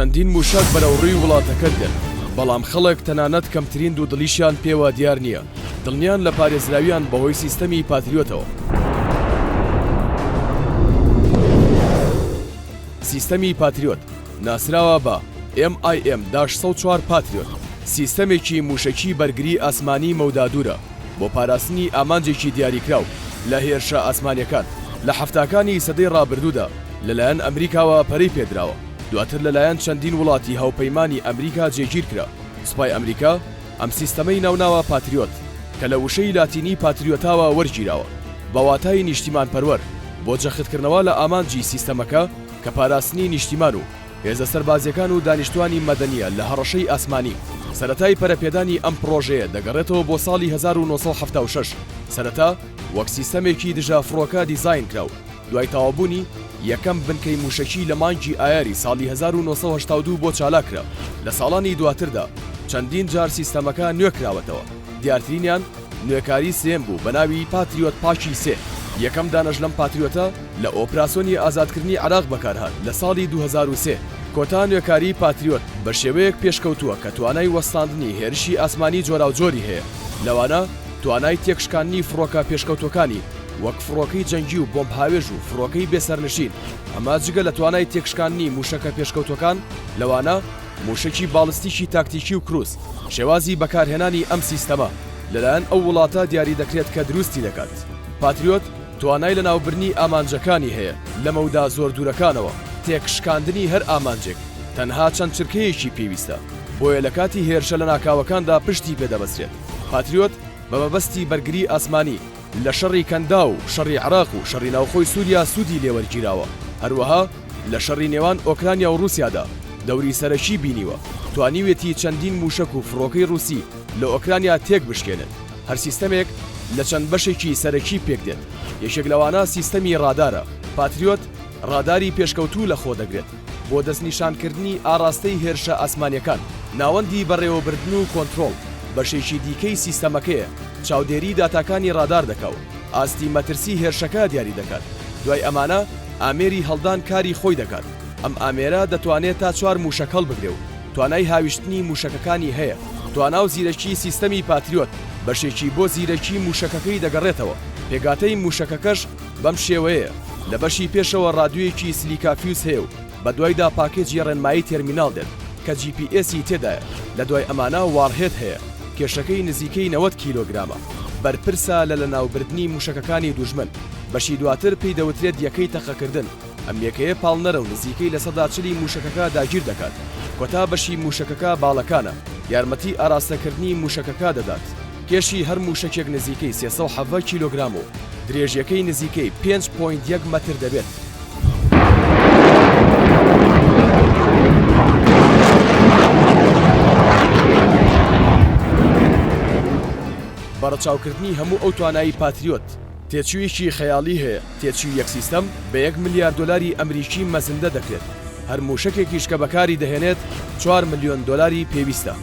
چەندین موشک بەرەوڕووی وڵاتەکە دێن، بەڵام خەڵک تەنانەت کەمترین دوودڵیشیان پێوە دیار نییە، دڵنیان لە پارێزراویان بەهۆی سیستەمی پاتریۆتەوە. سیستەمی پاتریۆت ناسراوە بە MIM-104 پاتریۆت، سیستەمێکی موشکی بەرگری ئاسمانی مەودادورە بۆ پاراستنی ئامانجێکی دیاریکراو لە هێرشە ئاسمانیەکان لە هەفتاکانی سەدەی ڕابردوودا لەلایەن ئەمریکاوە پەرەی پێدراوە، دواتر لەلایەن چەندین وڵاتی هاوپەیمانی ئەمریکا جێگیر کرا. سوپای ئەمریکا ئەم سیستەمەی ناوناوە پاتریۆت کە لە وشەی لاتینی پاتریۆتاوە وەرگیراوە بە واتای نیشتیمان پەروەر بۆ جەختکردنەوە لە ئامانجی سیستەمەکە کە پاراستنی نیشتیمان و هێزە سەربازیەکان و دانیشتوانی مەدەنیە لە هەڕەشەی ئاسمانی. سەرەتای پەرەپێدانی ئەم پرۆژەیە دەگەڕێتەوە بۆ ساڵی 1976 سەرەتا وەک سیستەمێکی دژافڕۆکە دیزاین کراو، دوای تەوابوونی یەکەم بنکەی موشکی لە مانگی ئایاری ساڵی 1982 بۆ چالاکرا. لە ساڵانی دواتردا چەندین جار سیستەمەکە نوێکراوەتەوە، دیارترینیان نوێکاری سێم بوو بە ناوی پاتریۆت پاشی سێ. یەکەم دانەش لەم پاتریۆتە لە ئۆپراسۆنی ئازادکردنی عێراق بەکارهات لە ساڵی 2003. کۆتا نوێکاری پاتریۆت بە شێوەیەک پێشکەوتووە کە توانای وەستاندنی هێرشی ئاسمانی جۆراوجۆری هەیە، لەوانە توانای تێکشکاندنی فڕۆکە پێشکەوتەکانی وەک فڕۆکەی جەنگی و بۆمب هاوێژ و فڕۆکەی بێسەرنشین. ئەمە جگە لە توانای تێکشکاندنی موشەکە پێشکەوتەکان، لەوانە موشکی باڵستیکی تاکتیکی و کروس. شێوازی بەکارهێنانی ئەم سیستەمە لەلایەن ئەو وڵاتە دیاری دەکرێت کە دروستی دەکات. پاتریۆت توانای لە ناوبرنی ئامانجەکانی هەیە لە مەودا زۆر دوورەکانەوە، تێکشکاندنی هەر ئامانجێک تەنها چەند چرکەیەکی پێویستە، بۆیە لە کاتی هێرشە لە ناکاوەکاندا پشتی پێدەبەسترێت. پاتریۆت بە مەبەستی بەرگری ئاسمانی لە شەڕی کەندا و شەڕی عێراق و شەڕی ناوخۆی سووریا سوودی لێوەرگیراوە، هەروەها لە شەڕی نێوان ئۆکرانیا و رووسیادا دەوری سەرەکی بینیوە، توانیوێتی چەندین موشک و فڕۆکەی رووسی لە ئۆکرانیا تێک بشکێنن. هەر سیستەمێک لە چەند بەشێکی سەرەکی پێک دێت، یەکێک لەوانە سیستەمی ڕادارە. پاتریۆت ڕاداری پێشکەوتوو لە خۆ دەگرێت بۆ دەستنیشانکردنی ئاراستەی هێرشە ئاسمانیەکان، ناوەندی بەڕێوەبردن و کۆنتڕۆڵ. بەشێکی دیکەی سیستەمەکەیە چاودێری داتاکانی ڕادار دەکەوت، ئاستی مەترسی هێرشەکە دیاری دەکات. دوای ئەمانە ئامێری هەڵدان کاری خۆی دەکات. ئەم ئامێرە دەتوانێت تا 4 موشک هەڵبگرێ و توانای هاویشتنی موشەکەکانی هەیە. توانا و زیرەکی سیستەمی پاتریۆت بەشێکی بۆ زیرەکی موشەکەکەی دەگەڕێتەوە. پێگاتەی موشەکەکەش بەم شێوەیە لە بەشی پێشەوە ڕادیۆیەکی سلیکافیوس هەیە و بە دوایدا پاکێجی ڕێنمایی تێرمیناڵ دێت کە GPS-ی تێدایە. لە دوای ئەمانە واڕهێت هەیە، کێشەکەی نزیکەی 90 کیلۆگرامە، بەرپرسە لە ناوبردنی موشەکەکانی دوژمن. بەشی دواتر پێی دەوترێت یەکەی تەقەکردن. ئەم یەکەیە پاڵنەرە و نزیکەی لە 140 موشەکەکە داگیر دەکات. کۆتا بەشی موشەکەکە باڵەکانە، یارمەتی ئاراستەکردنی موشەکەکە دەدات. کێشی هەر موشەکێک نزیکەی 370 کیلۆگرام و درێژیەکەی نزیکەی 5.1 مەتر دەبێت. بەڕەچاوکردنی هەموو ئەو توانایی پاتریۆت تێچوویەکی خەیاڵی هەیە. تێچووی یەک سیستەم بە 1 ملیار دۆلاری ئەمریکی مەزندە دەکرێت. هەر موشکێکیش کە بەکاری دەهێنێت 4 ملیۆن دۆلاری پێویستە.